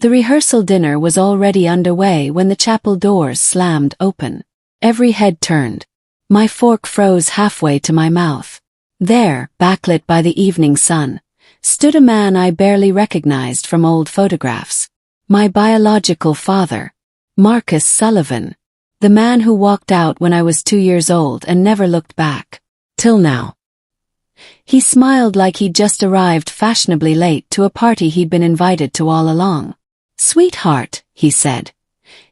The rehearsal dinner was already underway when the chapel doors slammed open. Every head turned. My fork froze halfway to my mouth. There, backlit by the evening sun, stood a man I barely recognized from old photographs. My biological father, Marcus Sullivan, the man who walked out when I was 2 years old and never looked back. Till now. He smiled like he'd just arrived fashionably late to a party he'd been invited to all along. "Sweetheart," he said,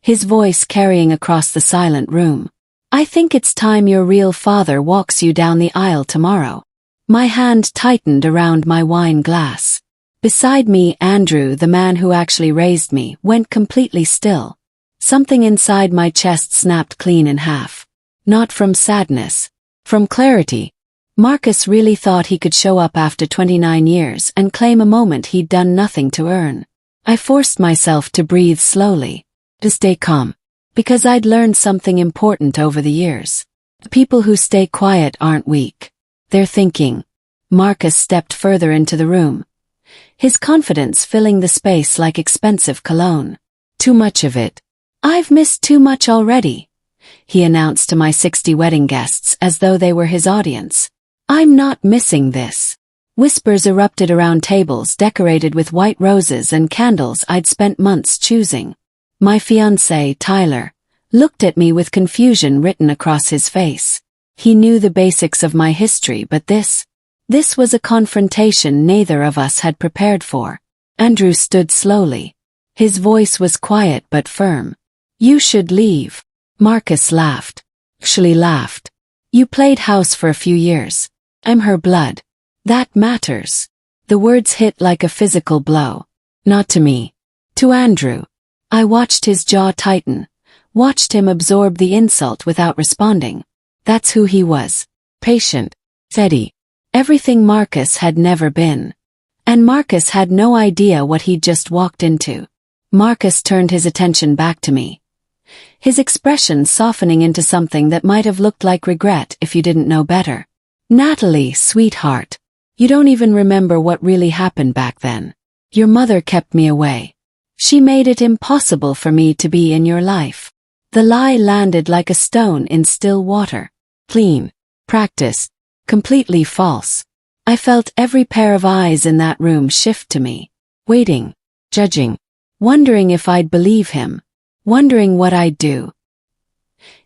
his voice carrying across the silent room. "I think it's time your real father walks you down the aisle tomorrow." My hand tightened around my wine glass. Beside me, Andrew, the man who actually raised me, went completely still. Something inside my chest snapped clean in half. Not from sadness. From clarity. Marcus really thought he could show up after 29 years and claim a moment he'd done nothing to earn. I forced myself to breathe slowly, to stay calm, because I'd learned something important over the years. The people who stay quiet aren't weak. They're thinking. Marcus stepped further into the room, his confidence filling the space like expensive cologne. "Too much of it. I've missed too much already," he announced to my 60 wedding guests as though they were his audience. "I'm not missing this." Whispers erupted around tables decorated with white roses and candles I'd spent months choosing. My fiancé, Tyler, looked at me with confusion written across his face. He knew the basics of my history, but this was a confrontation neither of us had prepared for. Andrew stood slowly. His voice was quiet but firm. "You should leave." Marcus laughed. Actually laughed. "You played house for a few years. I'm her blood. That matters." The words hit like a physical blow. Not to me. To Andrew. I watched his jaw tighten, watched him absorb the insult without responding. That's who he was. Patient. Steady. Everything Marcus had never been. And Marcus had no idea what he'd just walked into. Marcus turned his attention back to me, his expression softening into something that might have looked like regret if you didn't know better. "Natalie, sweetheart. You don't even remember what really happened back then. Your mother kept me away. She made it impossible for me to be in your life." The lie landed like a stone in still water. Clean. Practiced. Completely false. I felt every pair of eyes in that room shift to me. Waiting. Judging. Wondering if I'd believe him. Wondering what I'd do.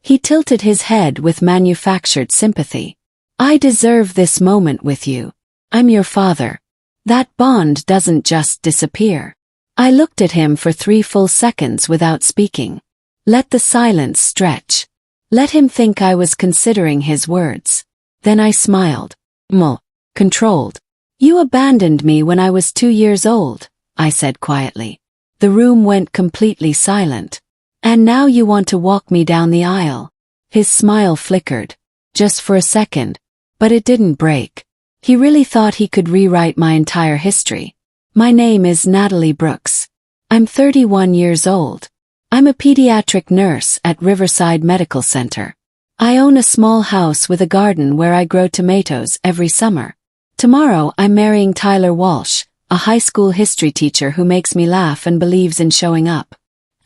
He tilted his head with manufactured sympathy. "I deserve this moment with you. I'm your father. That bond doesn't just disappear." I looked at him for 3 full seconds without speaking. Let the silence stretch. Let him think I was considering his words. Then I smiled. Controlled. "You abandoned me when I was 2 years old," I said quietly. The room went completely silent. "And now you want to walk me down the aisle." His smile flickered. Just for a second. But it didn't break. He really thought he could rewrite my entire history. My name is Natalie Brooks. I'm 31 years old. I'm a pediatric nurse at Riverside Medical Center. I own a small house with a garden where I grow tomatoes every summer. Tomorrow I'm marrying Tyler Walsh, a high school history teacher who makes me laugh and believes in showing up.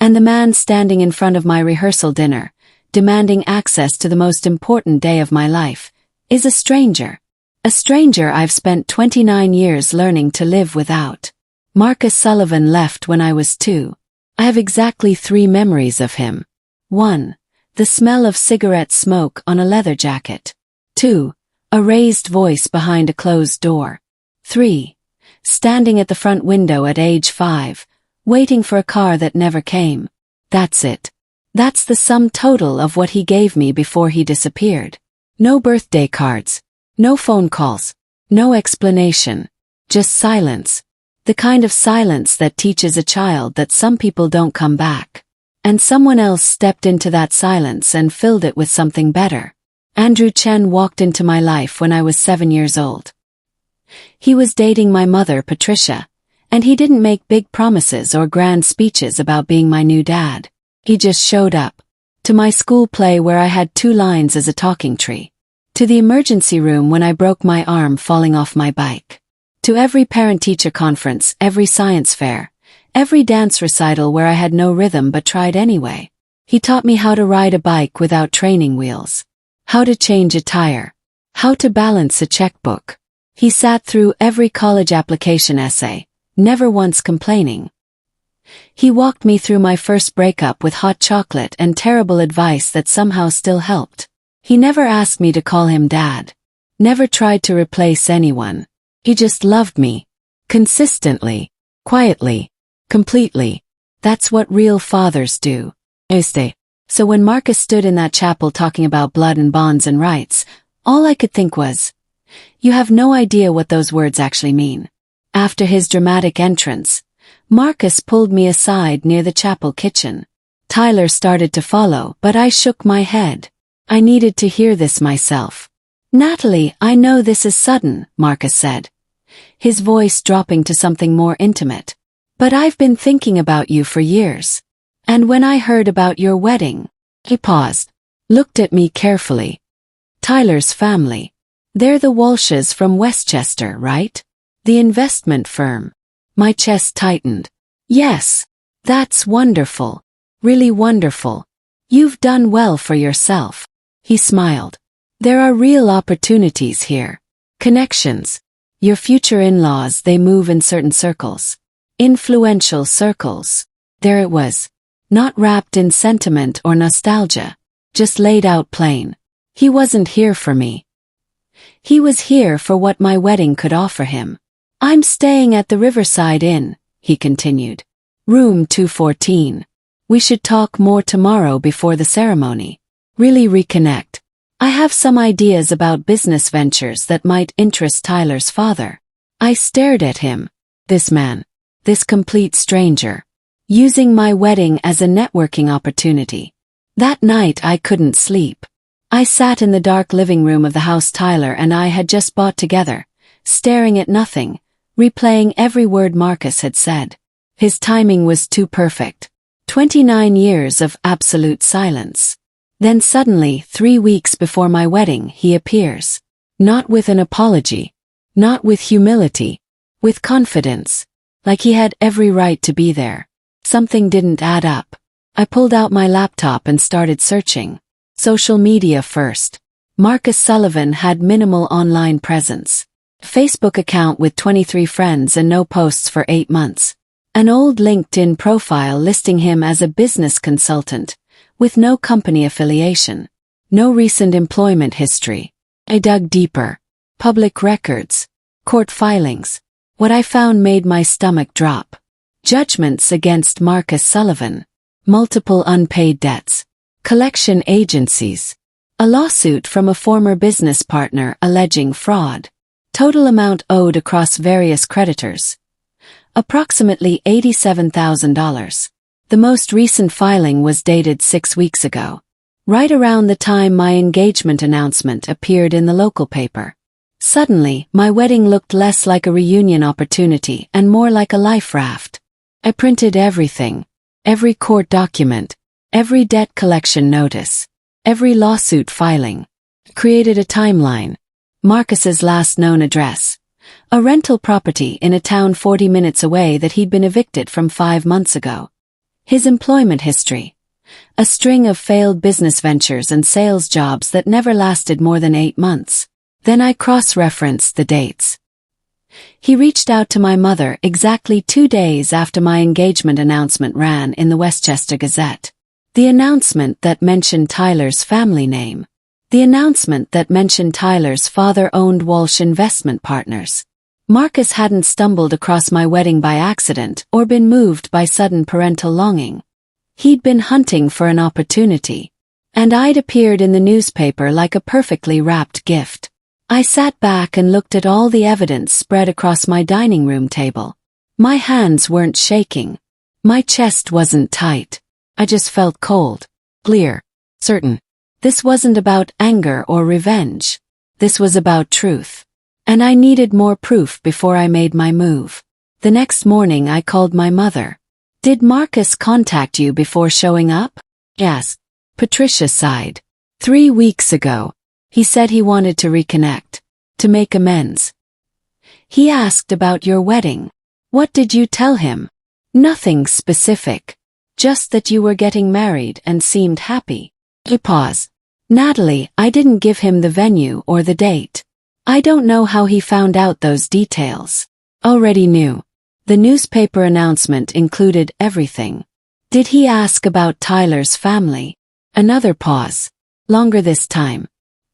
And the man standing in front of my rehearsal dinner, demanding access to the most important day of my life, is a stranger. A stranger I've spent 29 years learning to live without. Marcus Sullivan left when I was 2. I have exactly 3 memories of him. 1. The smell of cigarette smoke on a leather jacket. 2. A raised voice behind a closed door. 3. Standing at the front window at age 5, waiting for a car that never came. That's it. That's the sum total of what he gave me before he disappeared. No birthday cards. No phone calls. No explanation. Just silence. The kind of silence that teaches a child that some people don't come back. And someone else stepped into that silence and filled it with something better. Andrew Chen walked into my life when I was 7 years old. He was dating my mother, Patricia, and he didn't make big promises or grand speeches about being my new dad. He just showed up. To my school play where I had 2 lines as a talking tree. To the emergency room when I broke my arm falling off my bike. To every parent-teacher conference, every science fair, Every dance recital where I had no rhythm but tried anyway. He taught me how to ride a bike without training wheels, how to change a tire, how to balance a checkbook. He sat through every college application essay, never once complaining. He walked me through my first breakup with hot chocolate and terrible advice that somehow still helped. He never asked me to call him dad. Never tried to replace anyone. He just loved me. Consistently. Quietly. Completely. That's what real fathers do. So when Marcus stood in that chapel talking about blood and bonds and rights, all I could think was, you have no idea what those words actually mean. After his dramatic entrance, Marcus pulled me aside near the chapel kitchen. Tyler started to follow, but I shook my head. I needed to hear this myself. Natalie, I know this is sudden, Marcus said, his voice dropping to something more intimate. But I've been thinking about you for years. And when I heard about your wedding, he paused, looked at me carefully. Tyler's family. They're the Walshes from Westchester, right? The investment firm. My chest tightened. Yes. That's wonderful. Really wonderful. You've done well for yourself. He smiled. There are real opportunities here. Connections. Your future in-laws, they move in certain circles. Influential circles. There it was. Not wrapped in sentiment or nostalgia. Just laid out plain. He wasn't here for me. He was here for what my wedding could offer him. I'm staying at the Riverside Inn, he continued. Room 214. We should talk more tomorrow before the ceremony. Really reconnect. I have some ideas about business ventures that might interest Tyler's father. I stared at him. This man. This complete stranger. Using my wedding as a networking opportunity. That night I couldn't sleep. I sat in the dark living room of the house Tyler and I had just bought together, staring at nothing, replaying every word Marcus had said. His timing was too perfect. 29 years of absolute silence. Then suddenly, 3 weeks before my wedding, he appears. Not with an apology. Not with humility. With confidence. Like he had every right to be there. Something didn't add up. I pulled out my laptop and started searching. Social media first. Marcus Sullivan had minimal online presence. Facebook account with 23 friends and no posts for 8 months. An old LinkedIn profile listing him as a business consultant, with no company affiliation. No recent employment history. I dug deeper. Public records. Court filings. What I found made my stomach drop. Judgments against Marcus Sullivan. Multiple unpaid debts. Collection agencies. A lawsuit from a former business partner alleging fraud. Total amount owed across various creditors. Approximately $87,000. The most recent filing was dated 6 weeks ago. Right around the time my engagement announcement appeared in the local paper. Suddenly, my wedding looked less like a reunion opportunity and more like a life raft. I printed everything. Every court document. Every debt collection notice. Every lawsuit filing. Created a timeline. Marcus's last known address. A rental property in a town 40 minutes away that he'd been evicted from 5 months ago. His employment history. A string of failed business ventures and sales jobs that never lasted more than 8 months. Then I cross-referenced the dates. He reached out to my mother exactly 2 days after my engagement announcement ran in the Westchester Gazette. The announcement that mentioned Tyler's family name. The announcement that mentioned Tyler's father-owned Walsh Investment Partners. Marcus hadn't stumbled across my wedding by accident or been moved by sudden parental longing. He'd been hunting for an opportunity. And I'd appeared in the newspaper like a perfectly wrapped gift. I sat back and looked at all the evidence spread across my dining room table. My hands weren't shaking. My chest wasn't tight. I just felt cold, clear, certain. This wasn't about anger or revenge. This was about truth. And I needed more proof before I made my move. The next morning I called my mother. Did Marcus contact you before showing up? Yes. Patricia sighed. 3 weeks ago. He said he wanted to reconnect. To make amends. He asked about your wedding. What did you tell him? Nothing specific. Just that you were getting married and seemed happy. Pause. Natalie, I didn't give him the venue or the date. I don't know how he found out those details. Already knew. The newspaper announcement included everything. Did he ask about Tyler's family? Another pause. Longer this time.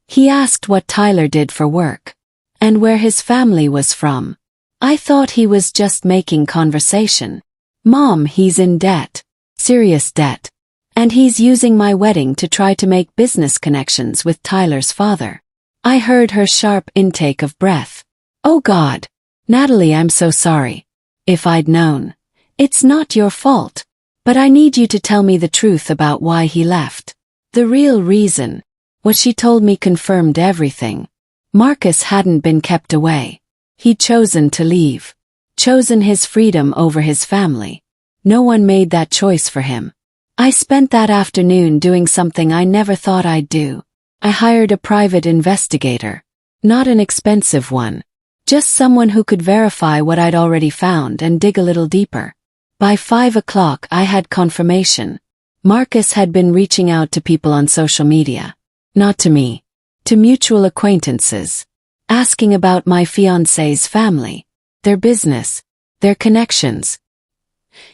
He asked what Tyler did for work. And where his family was from. I thought he was just making conversation. Mom, he's in debt. Serious debt. And he's using my wedding to try to make business connections with Tyler's father. I heard her sharp intake of breath. Oh God. Natalie, I'm so sorry. If I'd known. It's not your fault. But I need you to tell me the truth about why he left. The real reason. What she told me confirmed everything. Marcus hadn't been kept away. He'd chosen to leave. Chosen his freedom over his family. No one made that choice for him. I spent that afternoon doing something I never thought I'd do. I hired a private investigator. Not an expensive one. Just someone who could verify what I'd already found and dig a little deeper. By 5 o'clock I had confirmation. Marcus had been reaching out to people on social media. Not to me. To mutual acquaintances. Asking about my fiancé's family. Their business. Their connections.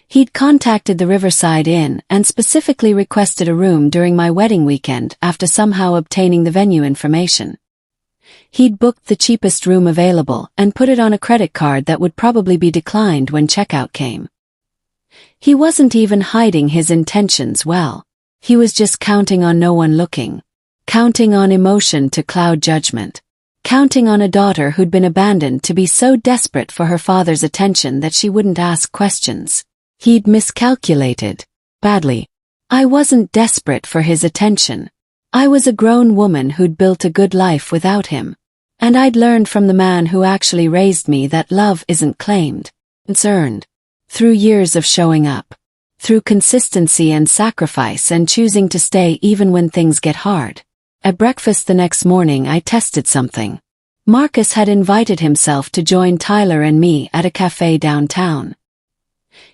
He'd contacted the Riverside Inn and specifically requested a room during my wedding weekend after somehow obtaining the venue information. He'd booked the cheapest room available and put it on a credit card that would probably be declined when checkout came. He wasn't even hiding his intentions well. He was just counting on no one looking. Counting on emotion to cloud judgment. Counting on a daughter who'd been abandoned to be so desperate for her father's attention that she wouldn't ask questions. He'd miscalculated. Badly. I wasn't desperate for his attention. I was a grown woman who'd built a good life without him. And I'd learned from the man who actually raised me that love isn't claimed. It's earned. Through years of showing up. Through consistency and sacrifice and choosing to stay even when things get hard. At breakfast the next morning I tested something. Marcus had invited himself to join Tyler and me at a cafe downtown.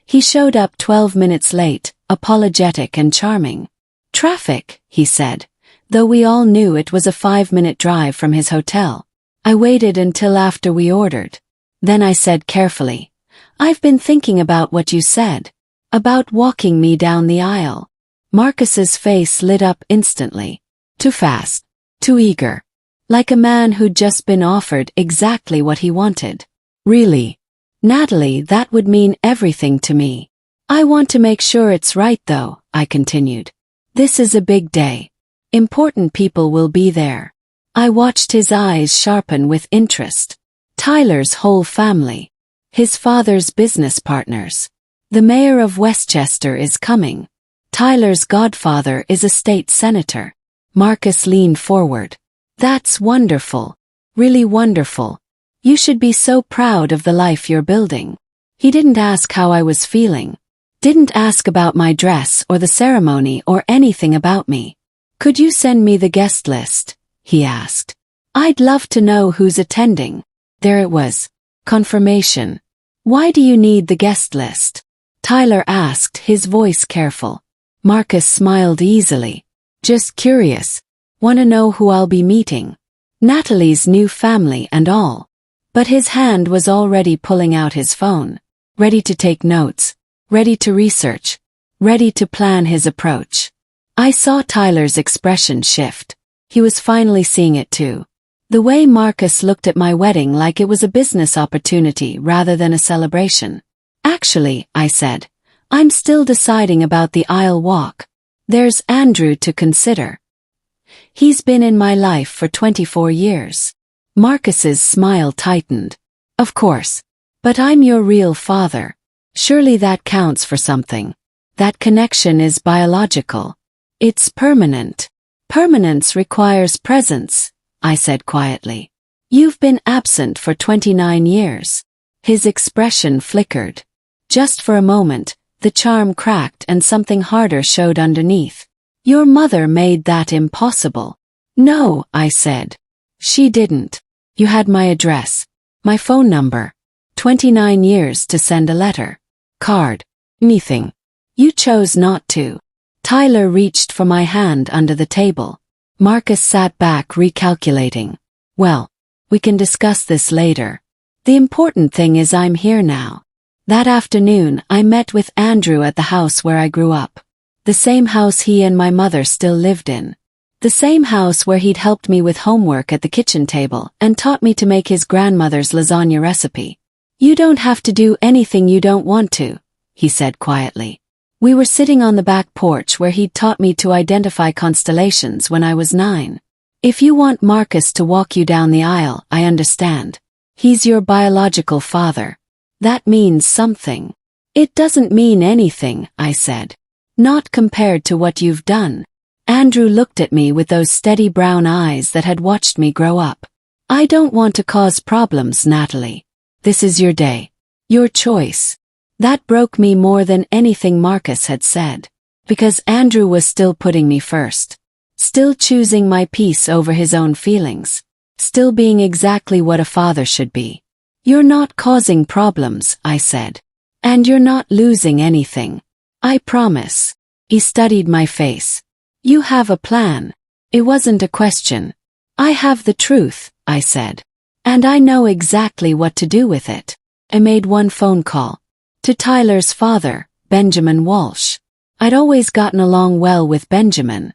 He showed up 12 minutes late, apologetic and charming. Traffic, he said, though we all knew it was a 5-minute drive from his hotel. I waited until after we ordered. Then I said carefully, I've been thinking about what you said. About walking me down the aisle. Marcus's face lit up instantly. Too fast. Too eager. Like a man who'd just been offered exactly what he wanted. Really? Natalie, that would mean everything to me. I want to make sure it's right though, I continued. This is a big day. Important people will be there. I watched his eyes sharpen with interest. Tyler's whole family. His father's business partners. The mayor of Westchester is coming. Tyler's godfather is a state senator. Marcus leaned forward. That's wonderful. Really wonderful. You should be so proud of the life you're building. He didn't ask how I was feeling. Didn't ask about my dress or the ceremony or anything about me. Could you send me the guest list? He asked. I'd love to know who's attending. There it was. Confirmation. Why do you need the guest list? Tyler asked, his voice careful. Marcus smiled easily. Just curious. Want to know who I'll be meeting. Natalie's new family and all. But his hand was already pulling out his phone. Ready to take notes. Ready to research. Ready to plan his approach. I saw Tyler's expression shift. He was finally seeing it too. The way Marcus looked at my wedding like it was a business opportunity rather than a celebration. Actually, I said, I'm still deciding about the aisle walk. There's Andrew to consider. He's been in my life for 24 years. Marcus's smile tightened. Of course. But I'm your real father. Surely that counts for something. That connection is biological. It's permanent. Permanence requires presence, I said quietly. You've been absent for 29 years. His expression flickered. Just for a moment, the charm cracked and something harder showed underneath. Your mother made that impossible. No, I said. She didn't. You had my address. My phone number. 29 years to send a letter. Card. Anything. You chose not to. Tyler reached for my hand under the table. Marcus sat back recalculating. Well, we can discuss this later. The important thing is I'm here now. That afternoon, I met with Andrew at the house where I grew up. The same house he and my mother still lived in. The same house where he'd helped me with homework at the kitchen table and taught me to make his grandmother's lasagna recipe. You don't have to do anything you don't want to, he said quietly. We were sitting on the back porch where he'd taught me to identify constellations when I was 9. If you want Marcus to walk you down the aisle, I understand. He's your biological father. That means something. It doesn't mean anything, I said. Not compared to what you've done. Andrew looked at me with those steady brown eyes that had watched me grow up. I don't want to cause problems, Natalie. This is your day. Your choice. That broke me more than anything Marcus had said. Because Andrew was still putting me first. Still choosing my peace over his own feelings. Still being exactly what a father should be. You're not causing problems, I said. And you're not losing anything. I promise. He studied my face. You have a plan. It wasn't a question. I have the truth, I said. And I know exactly what to do with it. I made one phone call. To Tyler's father, Benjamin Walsh. I'd always gotten along well with Benjamin.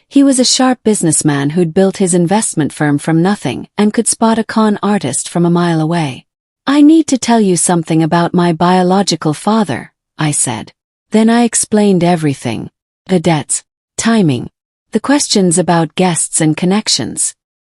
He was a sharp businessman who'd built his investment firm from nothing and could spot a con artist from a mile away. I need to tell you something about my biological father, I said. Then I explained everything. The debts, timing, the questions about guests and connections.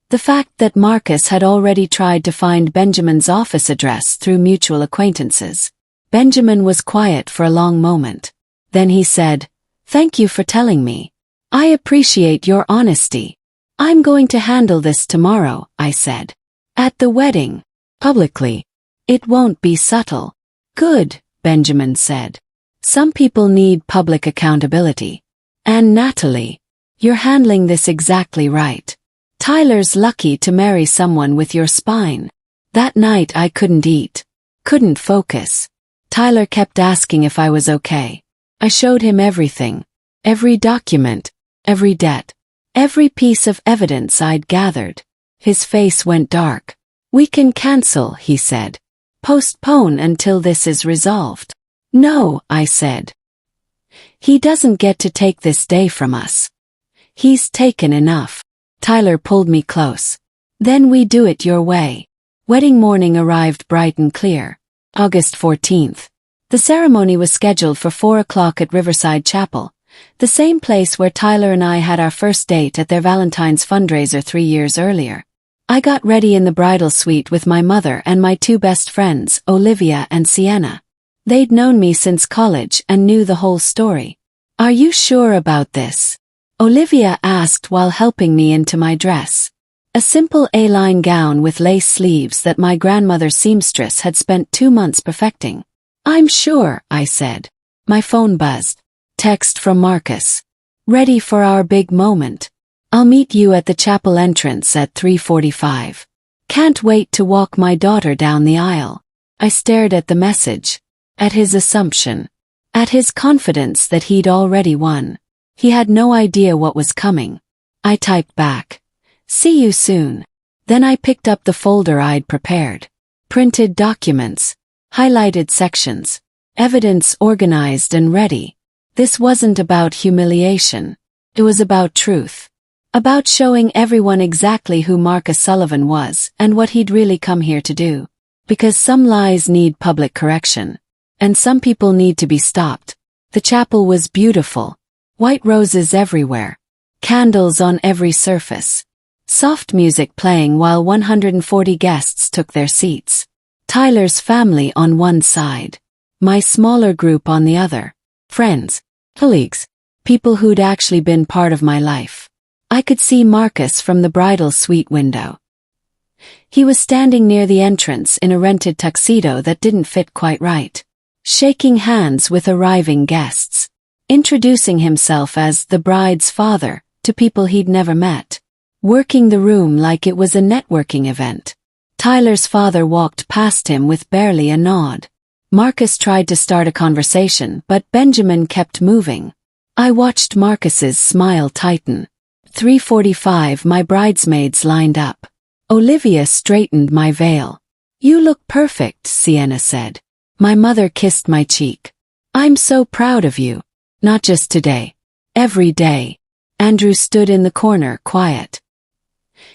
The fact that Marcus had already tried to find Benjamin's office address through mutual acquaintances. Benjamin was quiet for a long moment. Then he said, "Thank you for telling me. I appreciate your honesty. I'm going to handle this tomorrow," I said. At the wedding. Publicly. It won't be subtle. Good, Benjamin said. Some people need public accountability. And Natalie, you're handling this exactly right. Tyler's lucky to marry someone with your spine. That night I couldn't eat. Couldn't focus. Tyler kept asking if I was okay. I showed him everything. Every document. Every debt. Every piece of evidence I'd gathered. His face went dark. We can cancel, he said. Postpone until this is resolved. No, I said. He doesn't get to take this day from us. He's taken enough. Tyler pulled me close. Then we do it your way. Wedding morning arrived bright and clear. August 14th. The ceremony was scheduled for 4 o'clock at Riverside Chapel, the same place where Tyler and I had our first date at their Valentine's fundraiser 3 years earlier. I got ready in the bridal suite with my mother and my 2 best friends, Olivia and Sienna. They'd known me since college and knew the whole story. Are you sure about this? Olivia asked while helping me into my dress. A simple A-line gown with lace sleeves that my grandmother's seamstress had spent 2 months perfecting. I'm sure, I said. My phone buzzed. Text from Marcus. Ready for our big moment. I'll meet you at the chapel entrance at 3:45. Can't wait to walk my daughter down the aisle. I stared at the message. At his assumption. At his confidence that he'd already won. He had no idea what was coming. I typed back. See you soon. Then I picked up the folder I'd prepared. Printed documents. Highlighted sections. Evidence organized and ready. This wasn't about humiliation. It was about truth. About showing everyone exactly who Marcus Sullivan was and what he'd really come here to do. Because some lies need public correction. And some people need to be stopped. The chapel was beautiful. White roses everywhere. Candles on every surface. Soft music playing while 140 guests took their seats. Tyler's family on one side. My smaller group on the other. Friends. Colleagues. People who'd actually been part of my life. I could see Marcus from the bridal suite window. He was standing near the entrance in a rented tuxedo that didn't fit quite right. Shaking hands with arriving guests. Introducing himself as the bride's father to people he'd never met. Working the room like it was a networking event. Tyler's father walked past him with barely a nod. Marcus tried to start a conversation, but Benjamin kept moving. I watched Marcus's smile tighten. 3:45 my bridesmaids lined up. Olivia straightened my veil. "You look perfect," Sienna said. My mother kissed my cheek. "I'm so proud of you. Not just today. Every day." Andrew stood in the corner, quiet.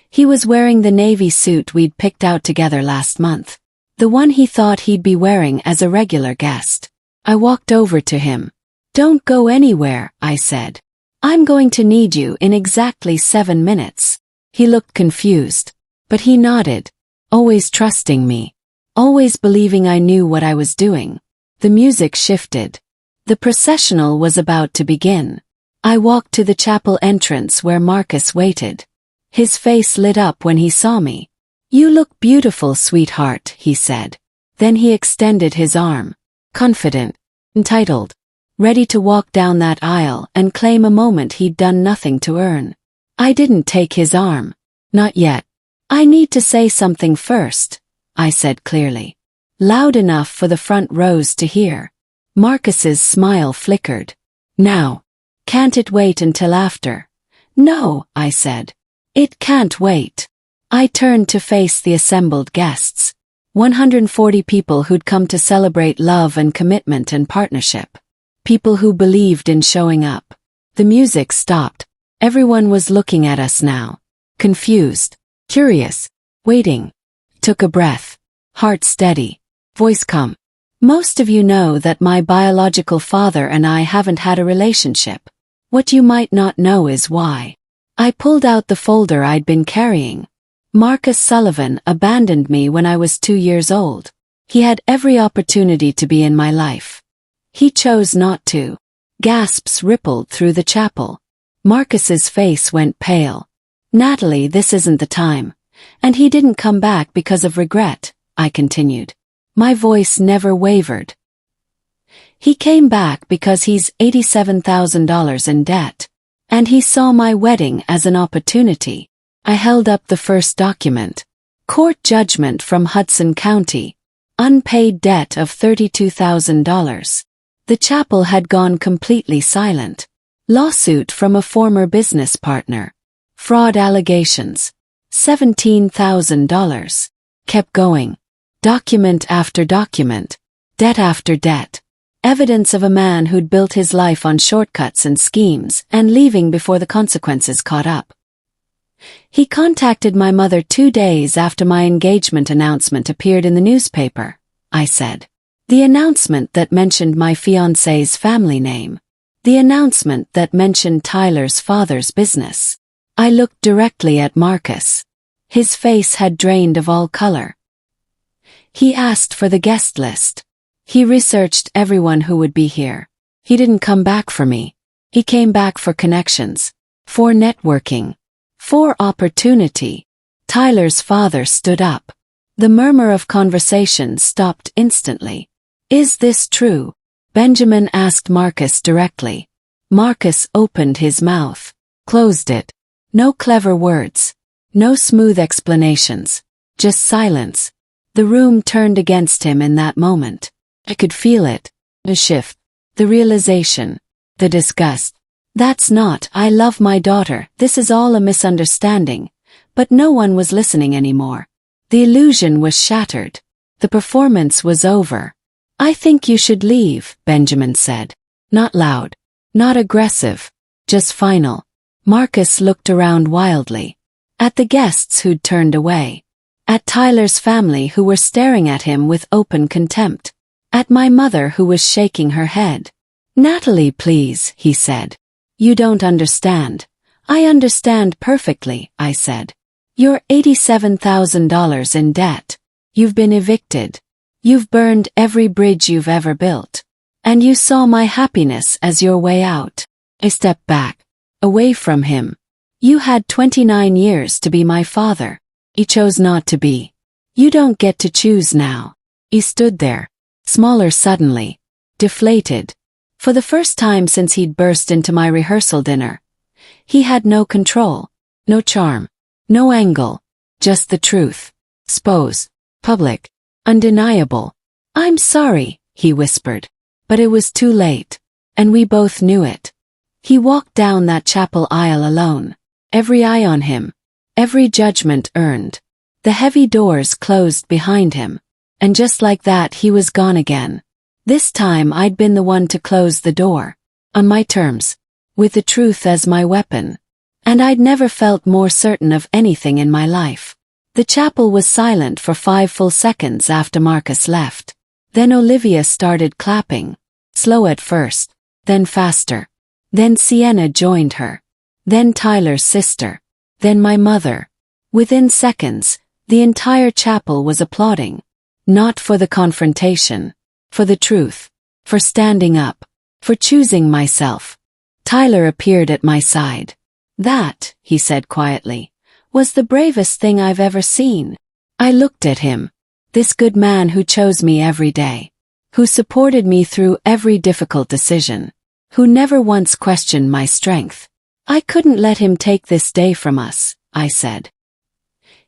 He was wearing the navy suit we'd picked out together last month. The one he thought he'd be wearing as a regular guest. I walked over to him. "Don't go anywhere," I said. "I'm going to need you in exactly 7 minutes." He looked confused, but he nodded, always trusting me, always believing I knew what I was doing. The music shifted. The processional was about to begin. I walked to the chapel entrance where Marcus waited. His face lit up when he saw me. "You look beautiful, sweetheart," he said. Then he extended his arm. Confident, entitled, ready to walk down that aisle and claim a moment he'd done nothing to earn. I didn't take his arm. "Not yet. I need to say something first," I said clearly. Loud enough for the front rows to hear. Marcus's smile flickered. "Now. Can't it wait until after?" "No," I said. "It can't wait." I turned to face the assembled guests. 140 people who'd come to celebrate love and commitment and partnership. People who believed in showing up. The music stopped. Everyone was looking at us now. Confused, curious, waiting. Took a breath. Heart steady. Voice calm. "Most of you know that my biological father and I haven't had a relationship. What you might not know is why." I pulled out the folder I'd been carrying. Marcus Sullivan abandoned me when I was 2 years old. He had every opportunity to be in my life. He chose not to. Gasps rippled through the chapel. Marcus's face went pale. "Natalie, this isn't the time. And he didn't come back because of regret," I continued. My voice never wavered. "He came back because he's $87,000 in debt. And he saw my wedding as an opportunity." I held up the first document. Court judgment from Hudson County. Unpaid debt of $32,000. The chapel had gone completely silent. Lawsuit from a former business partner. Fraud allegations. $17,000. Kept going. Document after document. Debt after debt. Evidence of a man who'd built his life on shortcuts and schemes and leaving before the consequences caught up. He contacted my mother 2 days after my engagement announcement appeared in the newspaper, I said. The announcement that mentioned my fiancé's family name. The announcement that mentioned Tyler's father's business. I looked directly at Marcus. His face had drained of all color. He asked for the guest list. He researched everyone who would be here. He didn't come back for me. He came back for connections. For networking. For opportunity. Tyler's father stood up. The murmur of conversation stopped instantly. "Is this true?" Benjamin asked Marcus directly. Marcus opened his mouth. Closed it. No clever words. No smooth explanations. Just silence. The room turned against him in that moment. I could feel it. The shift. The realization. The disgust. That's not, "I love my daughter, this is all a misunderstanding." But no one was listening anymore. The illusion was shattered. The performance was over. "I think you should leave," Benjamin said. Not loud. Not aggressive. Just final. Marcus looked around wildly. At the guests who'd turned away. At Tyler's family who were staring at him with open contempt. At my mother who was shaking her head. "Natalie, please," he said. "You don't understand." "I understand perfectly," I said. "You're $87,000 in debt. You've been evicted. You've burned every bridge you've ever built. And you saw my happiness as your way out." I stepped back. Away from him. "You had 29 years to be my father. You chose not to be. You don't get to choose now." He stood there. Smaller suddenly. Deflated. For the first time since he'd burst into my rehearsal dinner. He had no control. No charm. No angle. Just the truth. Spose. Public. Undeniable. "I'm sorry," he whispered. But it was too late. And we both knew it. He walked down that chapel aisle alone. Every eye on him. Every judgment earned. The heavy doors closed behind him. And just like that he was gone again. This time I'd been the one to close the door. On my terms. With the truth as my weapon. And I'd never felt more certain of anything in my life. The chapel was silent for 5 full seconds after Marcus left. Then Olivia started clapping. Slow at first. Then faster. Then Sienna joined her. Then Tyler's sister. Then my mother. Within seconds, the entire chapel was applauding. Not for the confrontation. For the truth. For standing up. For choosing myself. Tyler appeared at my side. That, he said quietly, was the bravest thing I've ever seen. I looked at him. This good man who chose me every day. Who supported me through every difficult decision. Who never once questioned my strength. I couldn't let him take this day from us, I said.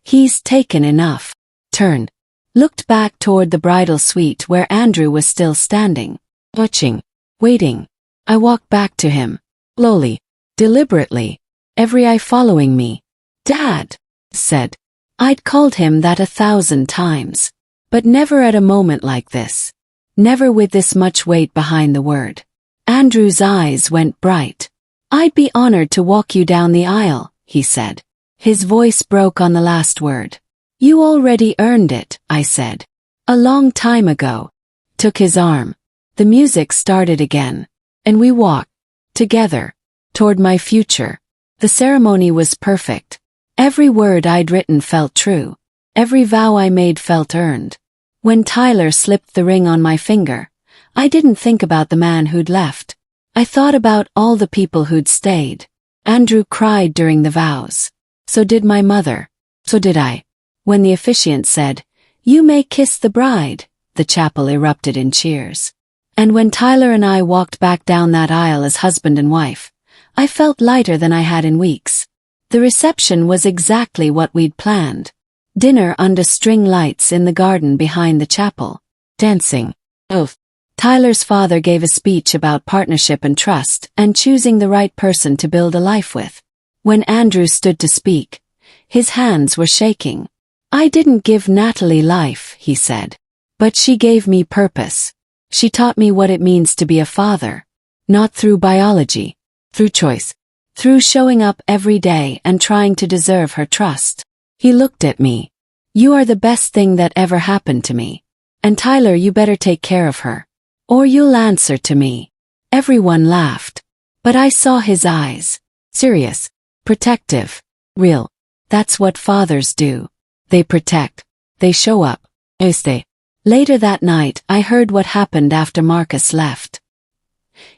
He's taken enough. Turned. Looked back toward the bridal suite where Andrew was still standing. Watching. Waiting. I walked back to him. Slowly. Deliberately. Every eye following me. Dad, said. I'd called him that 1,000 times. But never at a moment like this. Never with this much weight behind the word. Andrew's eyes went bright. I'd be honored to walk you down the aisle, he said. His voice broke on the last word. You already earned it, I said. A long time ago. Took his arm. The music started again. And we walked. Together. Toward my future. The ceremony was perfect. Every word I'd written felt true. Every vow I made felt earned. When Tyler slipped the ring on my finger, I didn't think about the man who'd left. I thought about all the people who'd stayed. Andrew cried during the vows. So did my mother. So did I. When the officiant said, "You may kiss the bride," the chapel erupted in cheers. And when Tyler and I walked back down that aisle as husband and wife, I felt lighter than I had in weeks. The reception was exactly what we'd planned. Dinner under string lights in the garden behind the chapel. Dancing. Oath. Tyler's father gave a speech about partnership and trust and choosing the right person to build a life with. When Andrew stood to speak, his hands were shaking. I didn't give Natalie life, he said. But she gave me purpose. She taught me what it means to be a father. Not through biology. Through choice. Through showing up every day and trying to deserve her trust. He looked at me. You are the best thing that ever happened to me. And Tyler, you better take care of her. Or you'll answer to me. Everyone laughed. But I saw his eyes. Serious. Protective. Real. That's what fathers do. They protect. They show up. Stay. Later that night, I heard what happened after Marcus left.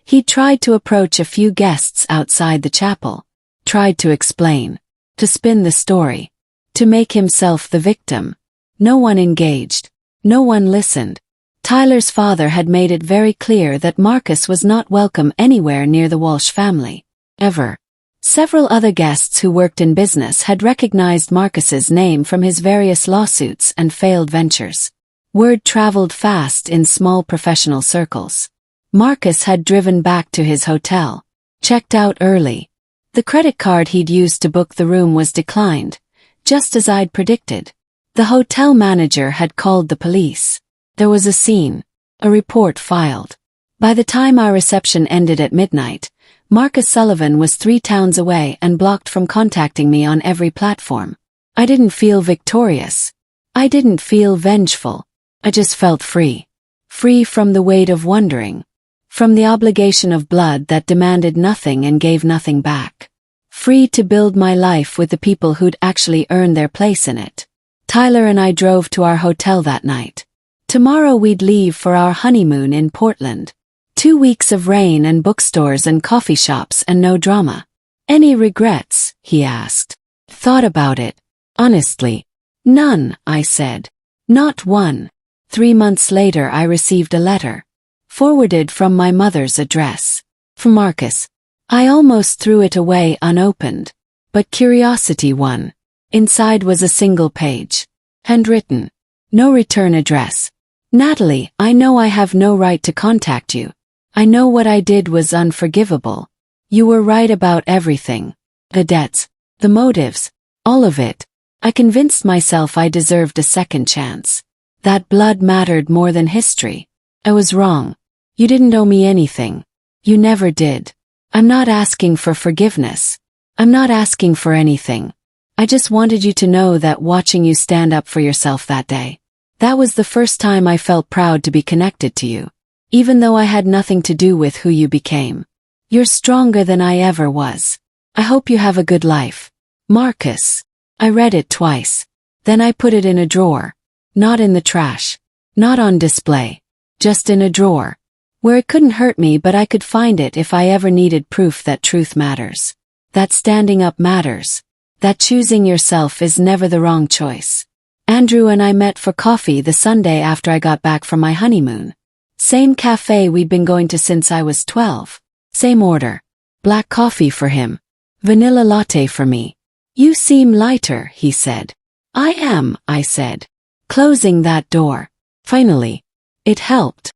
He tried to approach a few guests outside the chapel. Tried to explain. To spin the story. To make himself the victim. No one engaged. No one listened. Tyler's father had made it very clear that Marcus was not welcome anywhere near the Walsh family. Ever. Several other guests who worked in business had recognized Marcus's name from his various lawsuits and failed ventures. Word traveled fast in small professional circles. Marcus had driven back to his hotel. Checked out early. The credit card he'd used to book the room was declined, just as I'd predicted. The hotel manager had called the police. There was a scene. A report filed. By the time our reception ended at midnight, Marcus Sullivan was 3 towns away and blocked from contacting me on every platform. I didn't feel victorious. I didn't feel vengeful. I just felt free. Free from the weight of wondering. From the obligation of blood that demanded nothing and gave nothing back. Free to build my life with the people who'd actually earned their place in it. Tyler and I drove to our hotel that night. Tomorrow we'd leave for our honeymoon in Portland. 2 weeks of rain and bookstores and coffee shops and no drama. Any regrets? He asked. Thought about it. Honestly. None, I said. Not one. 3 months later I received a letter. Forwarded from my mother's address. From Marcus. I almost threw it away unopened. But curiosity won. Inside was a single page. Handwritten. No return address. Natalie, I know I have no right to contact you. I know what I did was unforgivable. You were right about everything. The debts, the motives, all of it. I convinced myself I deserved a second chance. That blood mattered more than history. I was wrong. You didn't owe me anything. You never did. I'm not asking for forgiveness. I'm not asking for anything. I just wanted you to know that watching you stand up for yourself that day, that was the first time I felt proud to be connected to you, even though I had nothing to do with who you became. You're stronger than I ever was. I hope you have a good life. Marcus. I read it twice. Then I put it in a drawer. Not in the trash. Not on display. Just in a drawer. Where it couldn't hurt me, but I could find it if I ever needed proof that truth matters. That standing up matters. That choosing yourself is never the wrong choice. Andrew and I met for coffee the Sunday after I got back from my honeymoon. Same cafe we'd been going to since I was 12. Same order. Black coffee for him. Vanilla latte for me. You seem lighter, he said. I am, I said. Closing that door. Finally. It helped.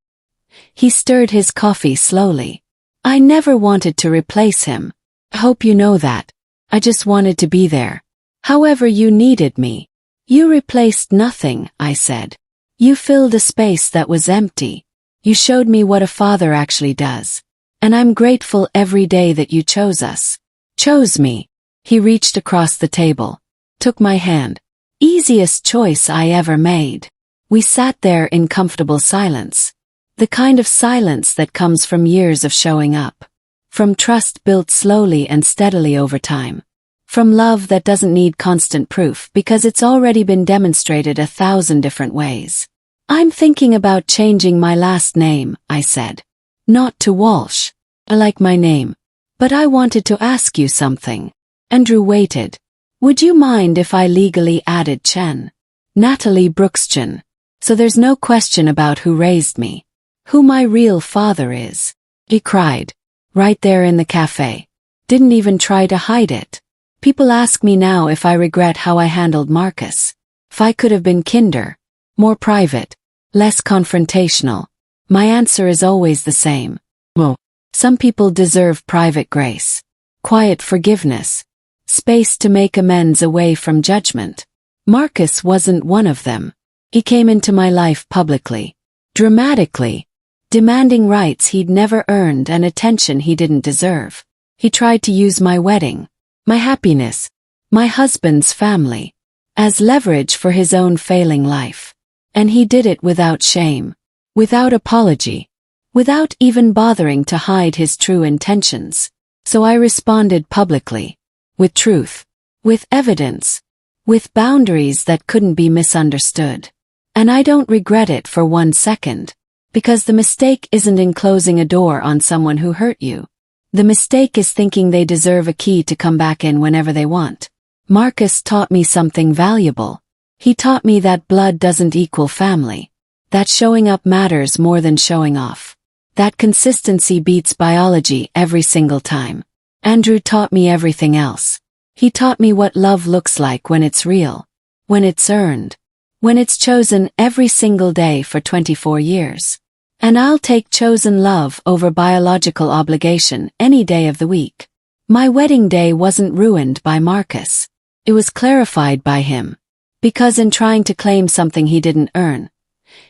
He stirred his coffee slowly. I never wanted to replace him. I hope you know that. I just wanted to be there. However you needed me. You replaced nothing, I said. You filled a space that was empty. You showed me what a father actually does. And I'm grateful every day that you chose us. Chose me. He reached across the table. Took my hand. Easiest choice I ever made. We sat there in comfortable silence. The kind of silence that comes from years of showing up. From trust built slowly and steadily over time. From love that doesn't need constant proof because it's already been demonstrated 1,000 different ways. I'm thinking about changing my last name, I said. Not to Walsh. I like my name. But I wanted to ask you something. Andrew waited. Would you mind if I legally added Chen? Natalie Brooksgen. So there's no question about who raised me. Who my real father is. He cried. Right there in the cafe. Didn't even try to hide it. People ask me now if I regret how I handled Marcus. If I could have been kinder. More private. Less confrontational. My answer is always the same. Well, some people deserve private grace. Quiet forgiveness. Space to make amends away from judgment. Marcus wasn't one of them. He came into my life publicly. Dramatically. Demanding rights he'd never earned and attention he didn't deserve. He tried to use my wedding, my happiness, my husband's family, as leverage for his own failing life. And he did it without shame, without apology, without even bothering to hide his true intentions. So I responded publicly. With truth. With evidence. With boundaries that couldn't be misunderstood. And I don't regret it for 1 second. Because the mistake isn't in closing a door on someone who hurt you. The mistake is thinking they deserve a key to come back in whenever they want. Marcus taught me something valuable. He taught me that blood doesn't equal family. That showing up matters more than showing off. That consistency beats biology every single time. Andrew taught me everything else. He taught me what love looks like when it's real. When it's earned. When it's chosen every single day for 24 years. And I'll take chosen love over biological obligation any day of the week. My wedding day wasn't ruined by Marcus. It was clarified by him. Because in trying to claim something he didn't earn,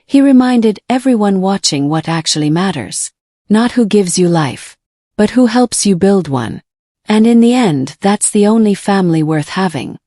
he reminded everyone watching what actually matters. Not who gives you life, but who helps you build one. And in the end, that's the only family worth having.